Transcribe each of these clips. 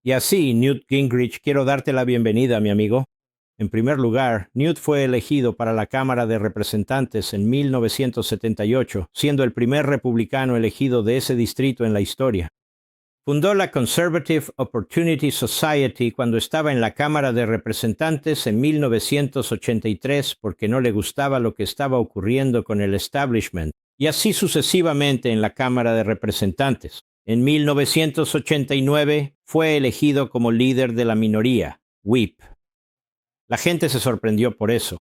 Y así, Newt Gingrich, quiero darte la bienvenida, mi amigo. En primer lugar, Newt fue elegido para la Cámara de Representantes en 1978, siendo el primer republicano elegido de ese distrito en la historia. Fundó la Conservative Opportunity Society cuando estaba en la Cámara de Representantes en 1983 porque no le gustaba lo que estaba ocurriendo con el establishment, y así sucesivamente en la Cámara de Representantes. En 1989 fue elegido como líder de la minoría, Whip. La gente se sorprendió por eso.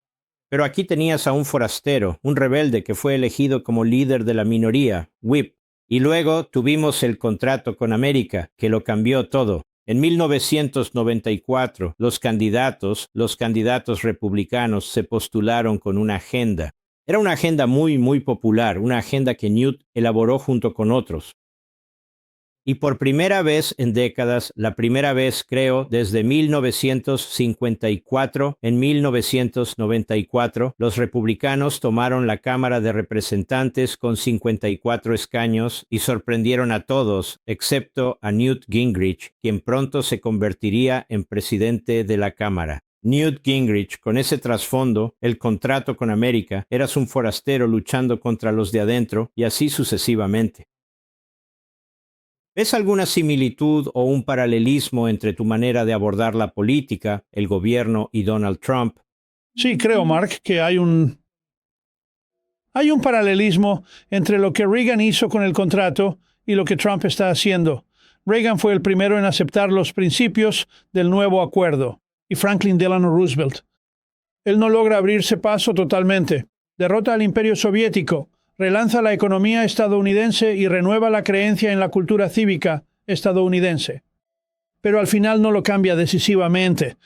Pero aquí tenías a un forastero, un rebelde que fue elegido como líder de la minoría, Whip. Y luego tuvimos el contrato con América, que lo cambió todo. En 1994, los candidatos republicanos se postularon con una agenda. Era una agenda muy popular, una agenda que Newt elaboró junto con otros. Y por primera vez en décadas, la primera vez creo desde 1954, en 1994, los republicanos tomaron la Cámara de Representantes con 54 escaños y sorprendieron a todos, excepto a Newt Gingrich, quien pronto se convertiría en presidente de la Cámara. Newt Gingrich, con ese trasfondo, el contrato con América, eras un forastero luchando contra los de adentro y así sucesivamente. ¿Ves alguna similitud o un paralelismo entre tu manera de abordar la política, el gobierno y Donald Trump? Sí, creo, Mark, que hay un paralelismo entre lo que Reagan hizo con el contrato y lo que Trump está haciendo. Reagan fue el primero en aceptar los principios del nuevo acuerdo, y Franklin Delano Roosevelt. Él no logra abrirse paso totalmente. Derrota al Imperio Soviético, relanza la economía estadounidense y renueva la creencia en la cultura cívica estadounidense. Pero al final no lo cambia decisivamente.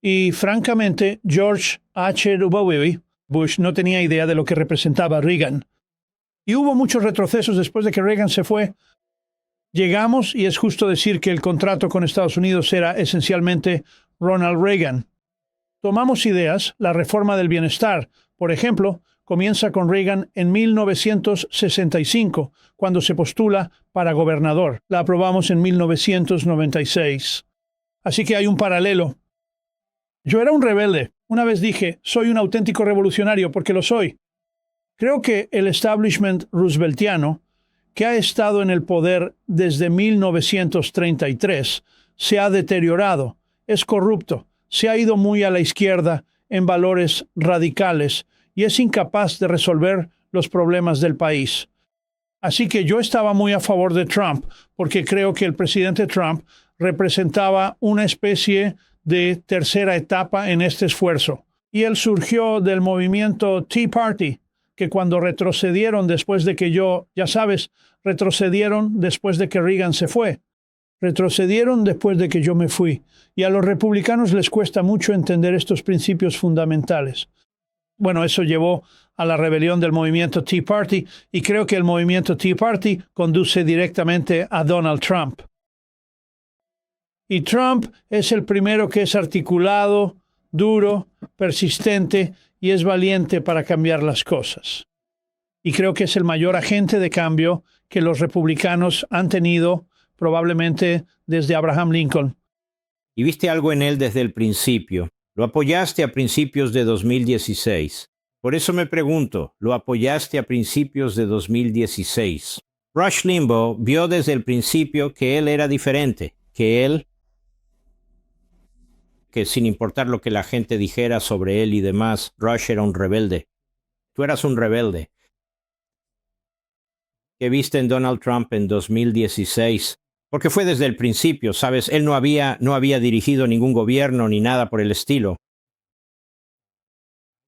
Y francamente, George H.W. Bush no tenía idea de lo que representaba Reagan. Y hubo muchos retrocesos después de que Reagan se fue. Llegamos, y es justo decir que el contrato con Estados Unidos era esencialmente Ronald Reagan. Tomamos ideas, la reforma del bienestar, por ejemplo, comienza con Reagan en 1965, cuando se postula para gobernador. La aprobamos en 1996. Así que hay un paralelo. Yo era un rebelde. Una vez dije, soy un auténtico revolucionario porque lo soy. Creo que el establishment rooseveltiano, que ha estado en el poder desde 1933, se ha deteriorado, es corrupto, se ha ido muy a la izquierda en valores radicales y es incapaz de resolver los problemas del país. Así que yo estaba muy a favor de Trump, porque creo que el presidente Trump representaba una especie de tercera etapa en este esfuerzo. Y él surgió del movimiento Tea Party, que cuando retrocedieron después de que retrocedieron después de que Reagan se fue. Retrocedieron después de que yo me fui. Y a los republicanos les cuesta mucho entender estos principios fundamentales. Bueno, eso llevó a la rebelión del movimiento Tea Party y creo que el movimiento Tea Party conduce directamente a Donald Trump. Y Trump es el primero que es articulado, duro, persistente y es valiente para cambiar las cosas. Y creo que es el mayor agente de cambio que los republicanos han tenido probablemente desde Abraham Lincoln. Y viste algo en él desde el principio. Lo apoyaste a principios de 2016. Por eso me pregunto, ¿lo apoyaste a principios de 2016? Rush Limbaugh vio desde el principio que él era diferente, que sin importar lo que la gente dijera sobre él y demás, Rush era un rebelde. Tú eras un rebelde. ¿Qué viste en Donald Trump en 2016? Porque fue desde el principio, ¿sabes? Él no había dirigido ningún gobierno ni nada por el estilo.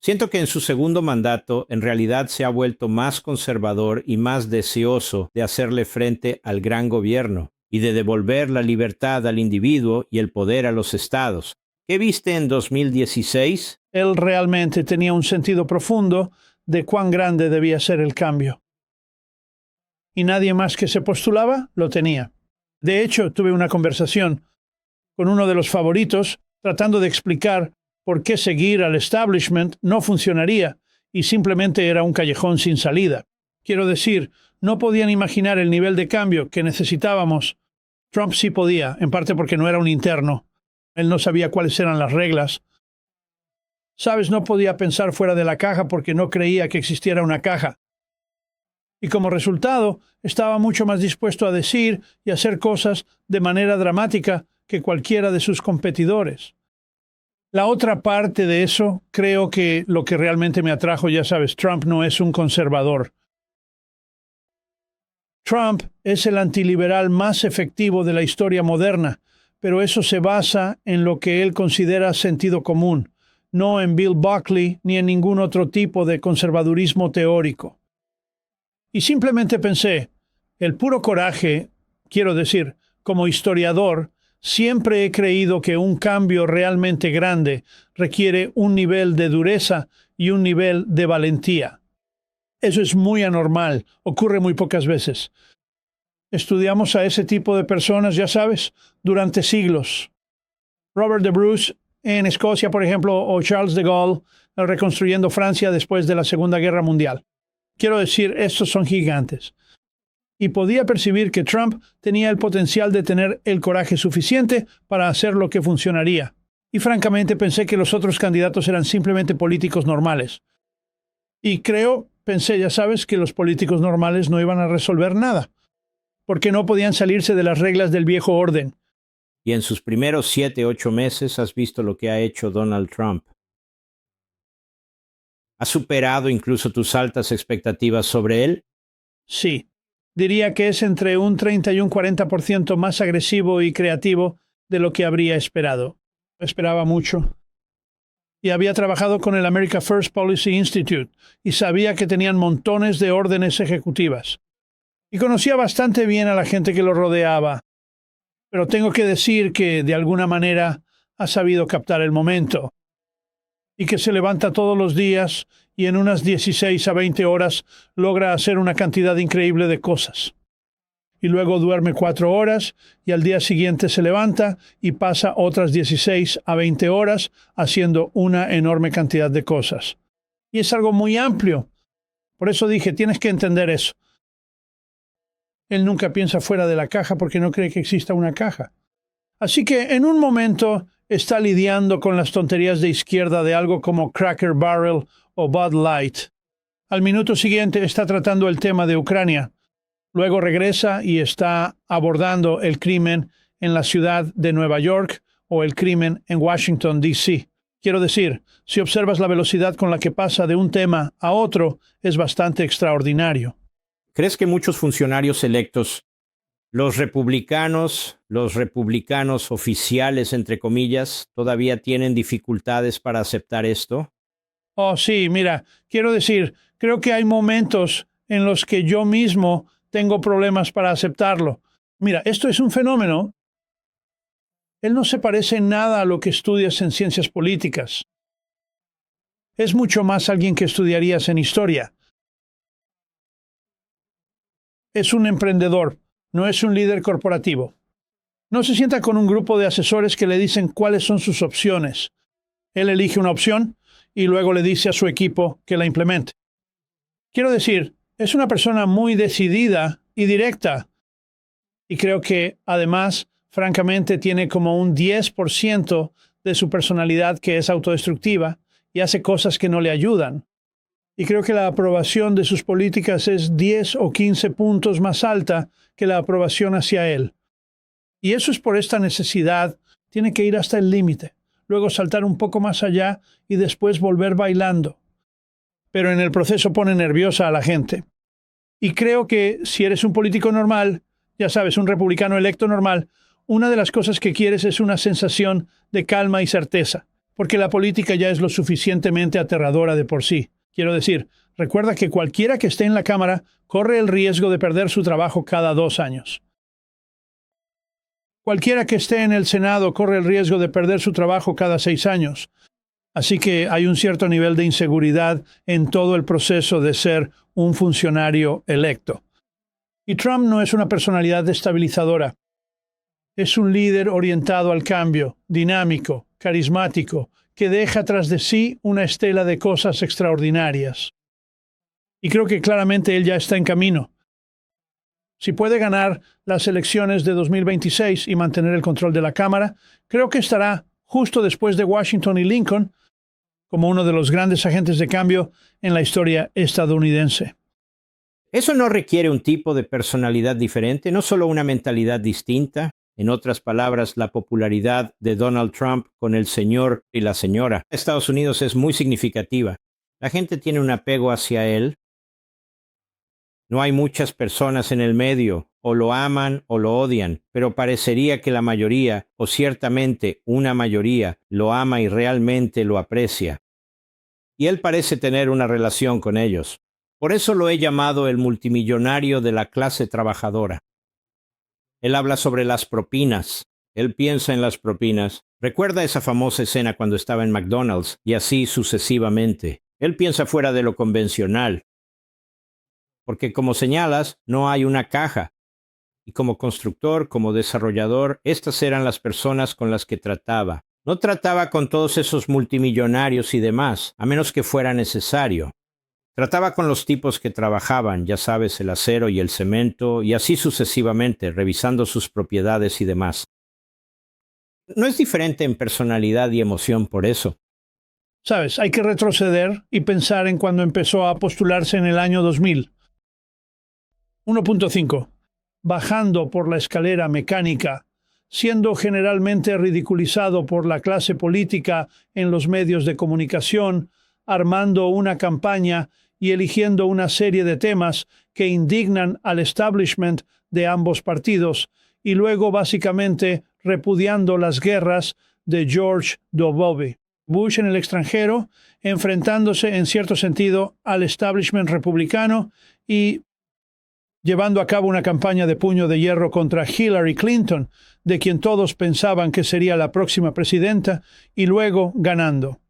Siento que en su segundo mandato, en realidad se ha vuelto más conservador y más deseoso de hacerle frente al gran gobierno y de devolver la libertad al individuo y el poder a los estados. ¿Qué viste en 2016? Él realmente tenía un sentido profundo de cuán grande debía ser el cambio. Y nadie más que se postulaba lo tenía. De hecho, tuve una conversación con uno de los favoritos tratando de explicar por qué seguir al establishment no funcionaría y simplemente era un callejón sin salida. Quiero decir, no podían imaginar el nivel de cambio que necesitábamos Trump sí podía, en parte porque no era un interno. Él no sabía cuáles eran las reglas. Sabes, no podía pensar fuera de la caja porque no creía que existiera una caja. Y como resultado, estaba mucho más dispuesto a decir y hacer cosas de manera dramática que cualquiera de sus competidores. La otra parte de eso, creo que lo que realmente me atrajo, ya sabes, Trump no es un conservador. Trump es el antiliberal más efectivo de la historia moderna, pero eso se basa en lo que él considera sentido común, no en Bill Buckley ni en ningún otro tipo de conservadurismo teórico. Y simplemente pensé, el puro coraje, quiero decir, como historiador, siempre he creído que un cambio realmente grande requiere un nivel de dureza y un nivel de valentía. Eso es muy anormal, ocurre muy pocas veces. Estudiamos a ese tipo de personas, ya sabes, durante siglos. Robert de Bruce en Escocia, por ejemplo, o Charles de Gaulle reconstruyendo Francia después de la Segunda Guerra Mundial. Quiero decir, estos son gigantes. Y podía percibir que Trump tenía el potencial de tener el coraje suficiente para hacer lo que funcionaría. Y francamente pensé que los otros candidatos eran simplemente políticos normales. Y pensé, ya sabes, que los políticos normales no iban a resolver nada, porque no podían salirse de las reglas del viejo orden. Y en sus primeros 7, 8 meses has visto lo que ha hecho Donald Trump. ¿Ha superado incluso tus altas expectativas sobre él? Sí, diría que es entre un 30 y un 40% más agresivo y creativo de lo que habría esperado. Esperaba mucho. Y había trabajado con el America First Policy Institute y sabía que tenían montones de órdenes ejecutivas. Y conocía bastante bien a la gente que lo rodeaba. Pero tengo que decir que, de alguna manera, ha sabido captar el momento. Y que se levanta todos los días y en unas 16 a 20 horas logra hacer una cantidad increíble de cosas. Y luego duerme 4 horas y al día siguiente se levanta y pasa otras 16 a 20 horas haciendo una enorme cantidad de cosas. Y es algo muy amplio. Por eso dije, tienes que entender eso. Él nunca piensa fuera de la caja porque no cree que exista una caja. Así que en un momento está lidiando con las tonterías de izquierda de algo como Cracker Barrel o Bud Light. Al minuto siguiente está tratando el tema de Ucrania. Luego regresa y está abordando el crimen en la ciudad de Nueva York o el crimen en Washington, D.C. Quiero decir, si observas la velocidad con la que pasa de un tema a otro, es bastante extraordinario. ¿Crees que muchos funcionarios electos, los republicanos oficiales, entre comillas, todavía tienen dificultades para aceptar esto? Oh, sí, mira, quiero decir, creo que hay momentos en los que yo mismo tengo problemas para aceptarlo. Mira, esto es un fenómeno. Él no se parece en nada a lo que estudias en ciencias políticas. Es mucho más alguien que estudiarías en historia. Es un emprendedor, no es un líder corporativo. No se sienta con un grupo de asesores que le dicen cuáles son sus opciones. Él elige una opción y luego le dice a su equipo que la implemente. Quiero decir, es una persona muy decidida y directa. Y creo que, además, francamente, tiene como un 10% de su personalidad que es autodestructiva y hace cosas que no le ayudan. Y creo que la aprobación de sus políticas es 10 o 15 puntos más alta que la aprobación hacia él. Y eso es por esta necesidad. Tiene que ir hasta el límite, luego saltar un poco más allá y después volver bailando. Pero en el proceso pone nerviosa a la gente. Y creo que si eres un político normal, ya sabes, un republicano electo normal, una de las cosas que quieres es una sensación de calma y certeza, porque la política ya es lo suficientemente aterradora de por sí. Quiero decir, recuerda que cualquiera que esté en la Cámara corre el riesgo de perder su trabajo cada 2 años. Cualquiera que esté en el Senado corre el riesgo de perder su trabajo cada 6 años. Así que hay un cierto nivel de inseguridad en todo el proceso de ser un funcionario electo. Y Trump no es una personalidad estabilizadora. Es un líder orientado al cambio, dinámico, carismático, que deja tras de sí una estela de cosas extraordinarias. Y creo que claramente él ya está en camino. Si puede ganar las elecciones de 2026 y mantener el control de la Cámara, creo que estará justo después de Washington y Lincoln como uno de los grandes agentes de cambio en la historia estadounidense. Eso no requiere un tipo de personalidad diferente, no solo una mentalidad distinta. En otras palabras, la popularidad de Donald Trump con el señor y la señora de Estados Unidos es muy significativa. La gente tiene un apego hacia él. No hay muchas personas en el medio, o lo aman o lo odian, pero parecería que la mayoría, o ciertamente una mayoría, lo ama y realmente lo aprecia. Y él parece tener una relación con ellos. Por eso lo he llamado el multimillonario de la clase trabajadora. Él habla sobre las propinas. Él piensa en las propinas. Recuerda esa famosa escena cuando estaba en McDonald's y así sucesivamente. Él piensa fuera de lo convencional. Porque como señalas, no hay una caja. Y como constructor, como desarrollador, estas eran las personas con las que trataba. No trataba con todos esos multimillonarios y demás, a menos que fuera necesario. Trataba con los tipos que trabajaban, ya sabes, el acero y el cemento, y así sucesivamente, revisando sus propiedades y demás. No es diferente en personalidad y emoción por eso. Sabes, hay que retroceder y pensar en cuando empezó a postularse en el año 2000. 1.5. Bajando por la escalera mecánica, siendo generalmente ridiculizado por la clase política en los medios de comunicación, armando una campaña y eligiendo una serie de temas que indignan al establishment de ambos partidos, y luego básicamente repudiando las guerras de George W. Bush en el extranjero, enfrentándose en cierto sentido al establishment republicano y llevando a cabo una campaña de puño de hierro contra Hillary Clinton, de quien todos pensaban que sería la próxima presidenta, y luego ganando.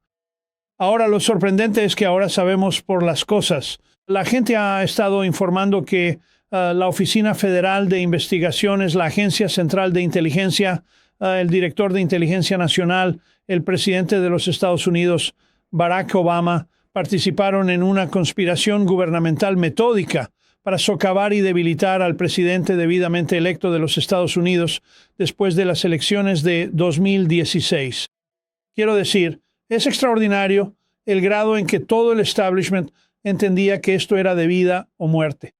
Ahora lo sorprendente es que ahora sabemos por las cosas. La gente ha estado informando que la Oficina Federal de Investigaciones, la Agencia Central de Inteligencia, el director de Inteligencia Nacional, el presidente de los Estados Unidos, Barack Obama, participaron en una conspiración gubernamental metódica para socavar y debilitar al presidente debidamente electo de los Estados Unidos después de las elecciones de 2016. Quiero decir, es extraordinario el grado en que todo el establishment entendía que esto era de vida o muerte.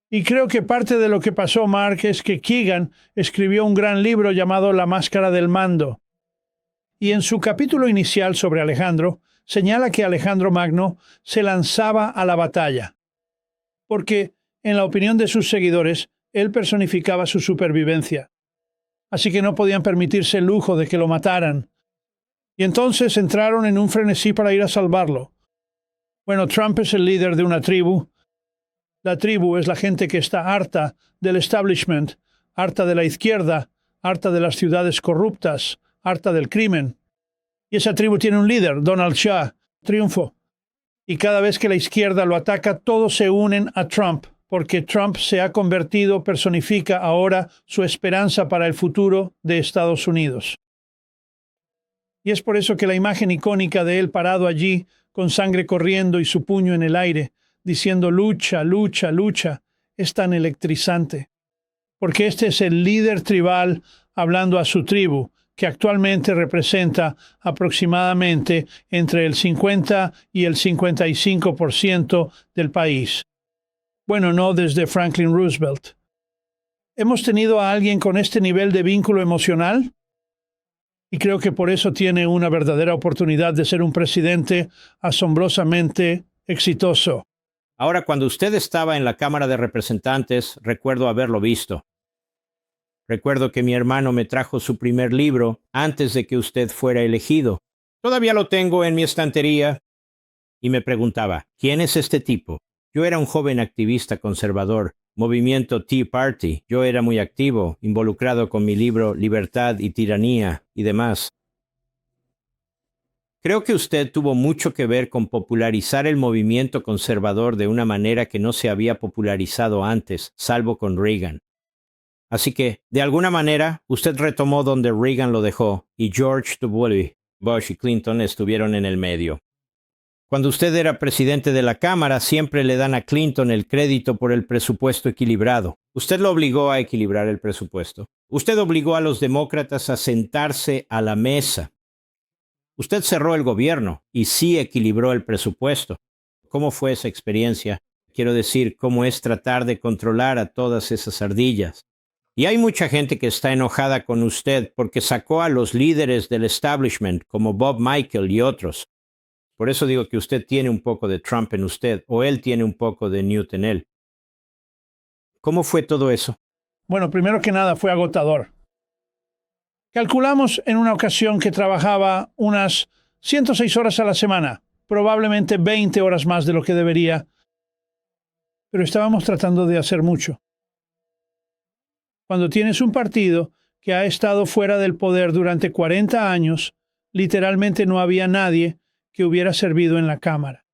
Y creo que parte de lo que pasó, Mark, es que Keegan escribió un gran libro llamado La Máscara del Mando. Y en su capítulo inicial sobre Alejandro, señala que Alejandro Magno se lanzaba a la batalla, porque, en la opinión de sus seguidores, él personificaba su supervivencia. Así que no podían permitirse el lujo de que lo mataran. Y entonces entraron en un frenesí para ir a salvarlo. Bueno, Trump es el líder de una tribu. La tribu es la gente que está harta del establishment, harta de la izquierda, harta de las ciudades corruptas, harta del crimen. Y esa tribu tiene un líder, Donald Trump. Triunfo. Y cada vez que la izquierda lo ataca, todos se unen a Trump, porque Trump se ha convertido, personifica ahora su esperanza para el futuro de Estados Unidos. Y es por eso que la imagen icónica de él parado allí, con sangre corriendo y su puño en el aire, diciendo lucha, lucha, lucha, es tan electrizante. Porque este es el líder tribal hablando a su tribu, que actualmente representa aproximadamente entre el 50 y el 55% del país. Bueno, no desde Franklin Roosevelt. ¿Hemos tenido a alguien con este nivel de vínculo emocional? Y creo que por eso tiene una verdadera oportunidad de ser un presidente asombrosamente exitoso. Ahora, cuando usted estaba en la Cámara de Representantes, recuerdo haberlo visto. Recuerdo que mi hermano me trajo su primer libro antes de que usted fuera elegido. Todavía lo tengo en mi estantería. Y me preguntaba, ¿quién es este tipo? Yo era un joven activista conservador, movimiento Tea Party. Yo era muy activo, involucrado con mi libro Libertad y Tiranía y demás. Creo que usted tuvo mucho que ver con popularizar el movimiento conservador de una manera que no se había popularizado antes, salvo con Reagan. Así que, de alguna manera, usted retomó donde Reagan lo dejó y George W. Bush y Clinton estuvieron en el medio. Cuando usted era presidente de la Cámara, siempre le dan a Clinton el crédito por el presupuesto equilibrado. Usted lo obligó a equilibrar el presupuesto. Usted obligó a los demócratas a sentarse a la mesa. Usted cerró el gobierno y sí equilibró el presupuesto. ¿Cómo fue esa experiencia? Quiero decir, ¿cómo es tratar de controlar a todas esas ardillas? Y hay mucha gente que está enojada con usted porque sacó a los líderes del establishment, como Bob Michel y otros. Por eso digo que usted tiene un poco de Trump en usted, o él tiene un poco de Newt en él. ¿Cómo fue todo eso? Bueno, primero que nada fue agotador. Calculamos en una ocasión que trabajaba unas 106 horas a la semana, probablemente 20 horas más de lo que debería, pero estábamos tratando de hacer mucho. Cuando tienes un partido que ha estado fuera del poder durante 40 años, literalmente no había nadie que hubiera servido en la Cámara.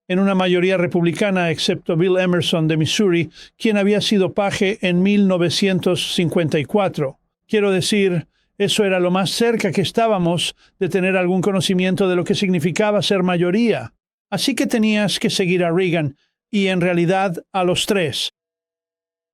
En una mayoría republicana, excepto Bill Emerson de Missouri, quien había sido paje en 1954. Quiero decir, eso era lo más cerca que estábamos de tener algún conocimiento de lo que significaba ser mayoría. Así que tenías que seguir a Reagan y en realidad a los tres.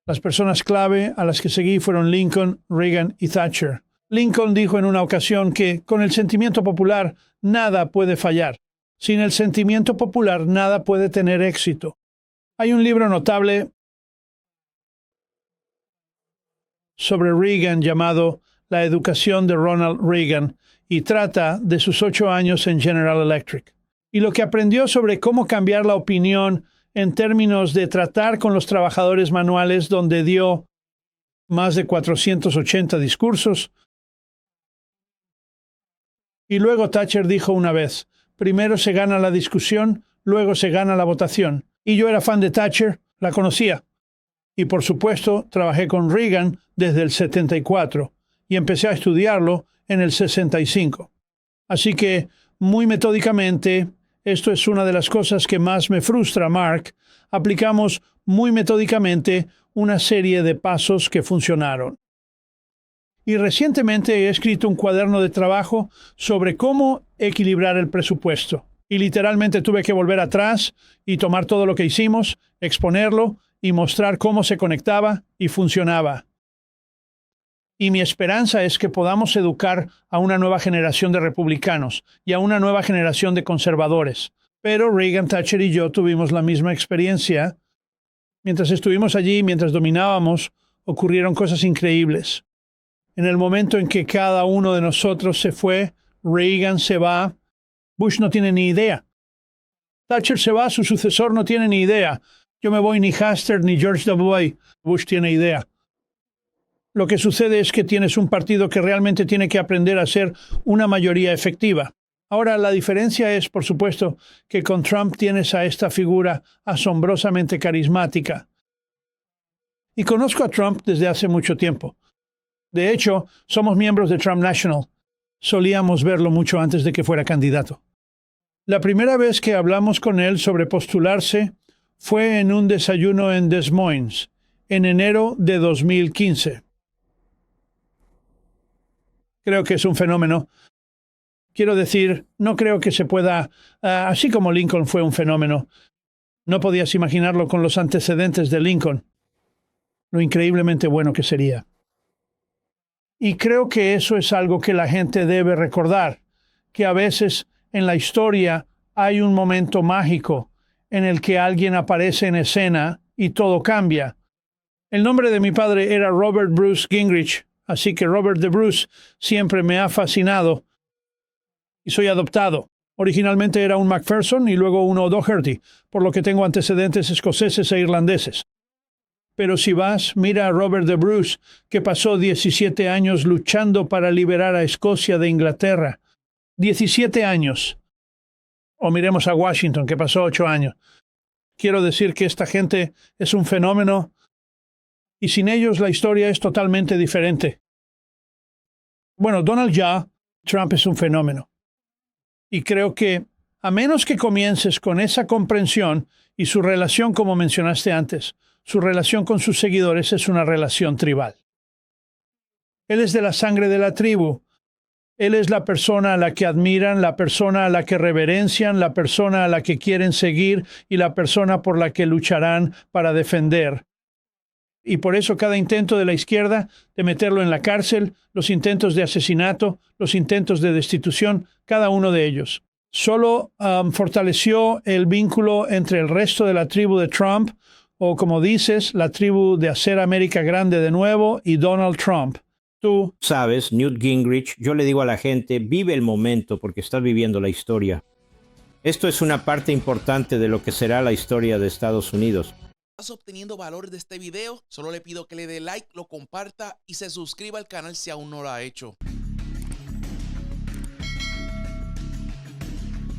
Las personas clave a las que seguí fueron Lincoln, Reagan y Thatcher. Lincoln dijo en una ocasión que con el sentimiento popular nada puede fallar. Sin el sentimiento popular nada puede tener éxito. Hay un libro notable sobre Reagan llamado La educación de Ronald Reagan y trata de sus 8 años en General Electric y lo que aprendió sobre cómo cambiar la opinión en términos de tratar con los trabajadores manuales, donde dio más de 480 discursos. Y luego Thatcher dijo una vez, primero se gana la discusión, luego se gana la votación. Y yo era fan de Thatcher, la conocía. Y por supuesto, trabajé con Reagan desde el 74 y empecé a estudiarlo en el 65. Así que, muy metódicamente, esto es una de las cosas que más me frustra, Mark. Aplicamos muy metódicamente una serie de pasos que funcionaron. Y recientemente he escrito un cuaderno de trabajo sobre cómo equilibrar el presupuesto. Y literalmente tuve que volver atrás y tomar todo lo que hicimos, exponerlo y mostrar cómo se conectaba y funcionaba. Y mi esperanza es que podamos educar a una nueva generación de republicanos y a una nueva generación de conservadores. Pero Reagan, Thatcher y yo tuvimos la misma experiencia. Mientras estuvimos allí, mientras dominábamos, ocurrieron cosas increíbles. En el momento en que cada uno de nosotros se fue, Reagan se va, Bush no tiene ni idea. Thatcher se va, su sucesor no tiene ni idea. Yo me voy, ni Hastert ni George W. Bush tiene idea. Lo que sucede es que tienes un partido que realmente tiene que aprender a ser una mayoría efectiva. Ahora, la diferencia es, por supuesto, que con Trump tienes a esta figura asombrosamente carismática. Y conozco a Trump desde hace mucho tiempo. De hecho, somos miembros de Trump National. Solíamos verlo mucho antes de que fuera candidato. La primera vez que hablamos con él sobre postularse fue en un desayuno en Des Moines, en enero de 2015. Creo que es un fenómeno. Quiero decir, no creo que se pueda, así como Lincoln fue un fenómeno. No podías imaginarlo con los antecedentes de Lincoln. Lo increíblemente bueno que sería. Y creo que eso es algo que la gente debe recordar, que a veces en la historia hay un momento mágico en el que alguien aparece en escena y todo cambia. El nombre de mi padre era Robert Bruce Gingrich, así que Robert de Bruce siempre me ha fascinado y soy adoptado. Originalmente era un Macpherson y luego un O'Doherty, por lo que tengo antecedentes escoceses e irlandeses. Pero si vas, mira a Robert de Bruce, que pasó 17 años luchando para liberar a Escocia de Inglaterra. 17 años. O miremos a Washington, que pasó 8 años. Quiero decir que esta gente es un fenómeno y sin ellos la historia es totalmente diferente. Bueno, Donald ya, Trump es un fenómeno. Y creo que, a menos que comiences con esa comprensión y su relación, como mencionaste antes, su relación con sus seguidores es una relación tribal. Él es de la sangre de la tribu. Él es la persona a la que admiran, la persona a la que reverencian, la persona a la que quieren seguir y la persona por la que lucharán para defender. Y por eso cada intento de la izquierda de meterlo en la cárcel, los intentos de asesinato, los intentos de destitución, cada uno de ellos, solo fortaleció el vínculo entre el resto de la tribu de Trump, o como dices, la tribu de hacer América grande de nuevo, y Donald Trump. Tú sabes, Newt Gingrich, yo le digo a la gente, vive el momento porque estás viviendo la historia. Esto es una parte importante de lo que será la historia de Estados Unidos. ¿Estás obteniendo valor de este video? Solo le pido que le dé like, lo comparta y se suscriba al canal si aún no lo ha hecho.